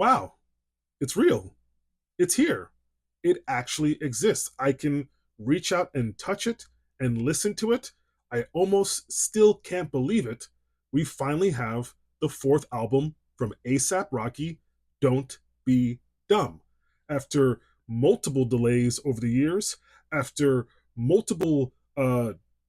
wow, it's real. It's here. It actually exists. I can reach out and touch it and listen to it. I almost still can't believe it. We finally have the fourth album from ASAP Rocky, Don't Be Dumb. After multiple delays over the years, after multiple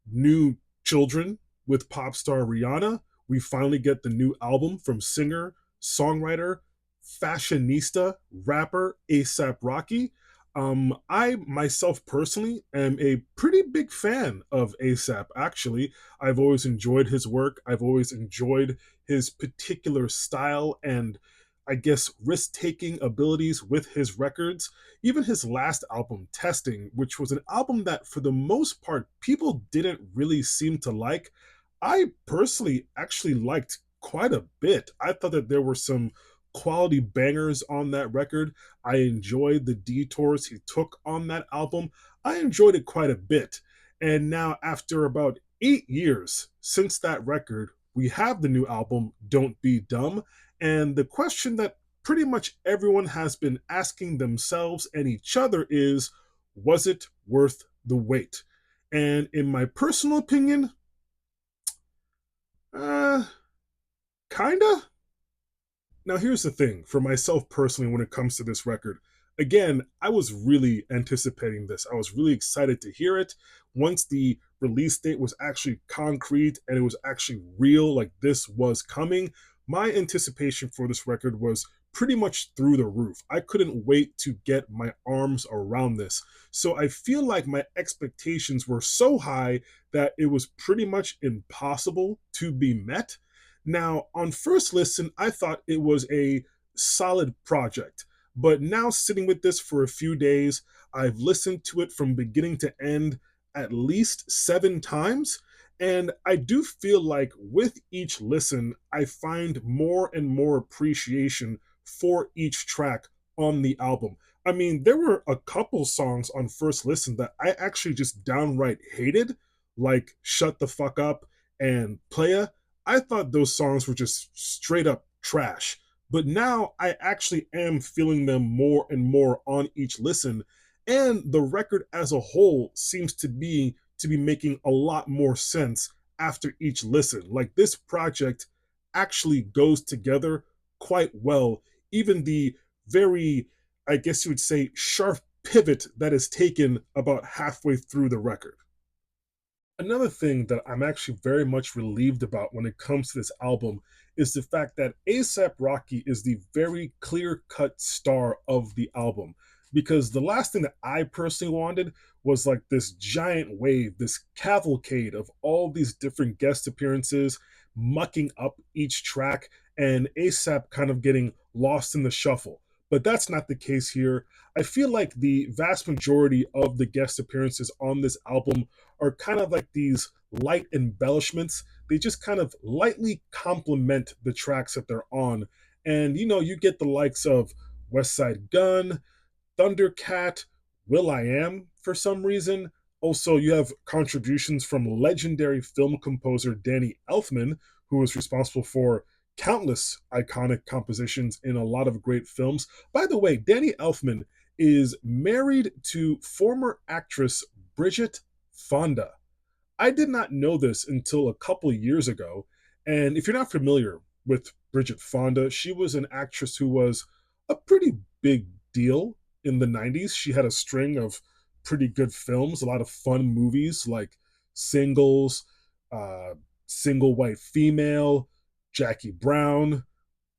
new children with pop star Rihanna, we finally get the new album from singer, songwriter, fashionista, rapper ASAP Rocky. I myself personally am a pretty big fan of ASAP. Actually, I've always enjoyed his work. I've always enjoyed his particular style and I guess risk taking abilities with his records. Even his last album, Testing, which was an album that for the most part people didn't really seem to like, I personally actually liked quite a bit. I thought that there were some quality bangers on that record. I enjoyed the detours he took on that album. I enjoyed it quite a bit. And now, after about 8 years since that record, we have the new album, Don't Be Dumb. And the question that pretty much everyone has been asking themselves and each other is, was it worth the wait? And in my personal opinion, uh, kinda. Now, here's the thing for myself personally when it comes to this record. Again, I was really anticipating this. I was really excited to hear it. Once the release date was actually concrete and it was actually real, like this was coming, my anticipation for this record was pretty much through the roof. I couldn't wait to get my arms around this. So I feel like my expectations were so high that it was pretty much impossible to be met. Now, on first listen, I thought it was a solid project, but now sitting with this for a few days, I've listened to it from beginning to end at least 7 times. And I do feel like with each listen, I find more and more appreciation for each track on the album. I mean, there were a couple songs on first listen that I actually just downright hated, like Shut the Fuck Up and Playa. I thought those songs were just straight up trash. But now I actually am feeling them more and more on each listen, and the record as a whole seems to be making a lot more sense after each listen. Like this project actually goes together quite well. Even the very, I guess you would say, sharp pivot that is taken about halfway through the record. Another thing that I'm actually very much relieved about when it comes to this album is the fact that ASAP Rocky is the very clear cut star of the album. Because the last thing that I personally wanted was like this giant wave, this cavalcade of all these different guest appearances mucking up each track and ASAP kind of getting lost in the shuffle. But that's not the case here. I feel like the vast majority of the guest appearances on this album are kind of like these light embellishments. They just kind of lightly complement the tracks that they're on. And you get the likes of West Side Gun, Thundercat, Will I Am for some reason. Also, you have contributions from legendary film composer Danny Elfman, who was responsible for countless iconic compositions in a lot of great films. By the way, Danny Elfman is married to former actress Bridget Fonda. I did not know this until a couple years ago. And if you're not familiar with Bridget Fonda, she was an actress who was a pretty big deal in the 90s. She had a string of pretty good films, a lot of fun movies like Singles, uh, Single White Female, Jackie Brown,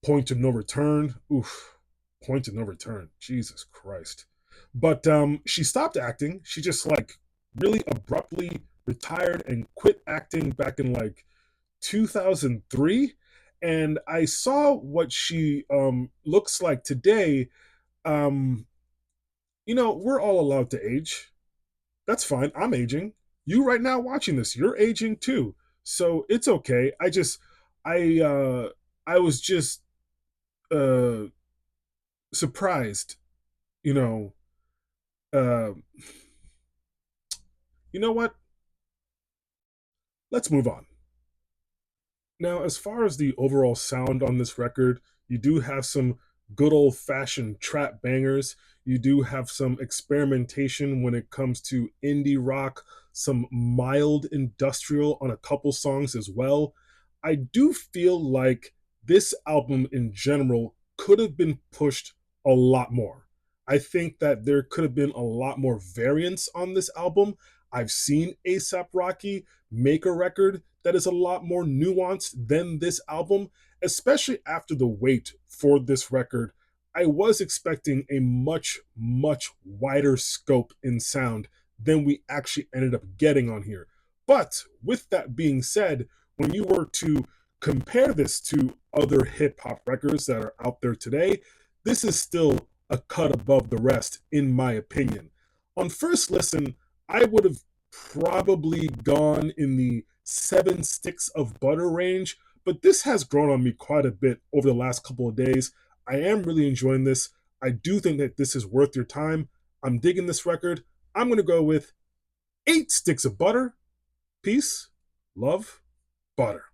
Point of No Return. Oof, Point of No Return. Jesus Christ. But she stopped acting. She just like really abruptly retired and quit acting back in like 2003. And I saw what she looks like today. Um, we're all allowed to age. That's fine. I'm aging. You right now watching this, you're aging too. So it's okay. I I was just uh surprised, you know, uh you know what? Let's move on. Now, as far as the overall sound on this record, you do have some good old fashioned trap bangers. You do have some experimentation when it comes to indie rock, some mild industrial on a couple songs as well. I do feel like this album in general could have been pushed a lot more. I think that there could have been a lot more variance on this album. I've seen ASAP Rocky make a record that is a lot more nuanced than this album, especially after the wait for this record. I was expecting a much, much wider scope in sound than we actually ended up getting on here. But with that being said, when you were to compare this to other hip hop records that are out there today, this is still a cut above the rest, in my opinion. On first listen, I would have probably gone in the 7 sticks of butter range, but this has grown on me quite a bit over the last couple of days. I am really enjoying this. I do think that this is worth your time. I'm digging this record. I'm going to go with 8 sticks of butter. Peace, love, butter.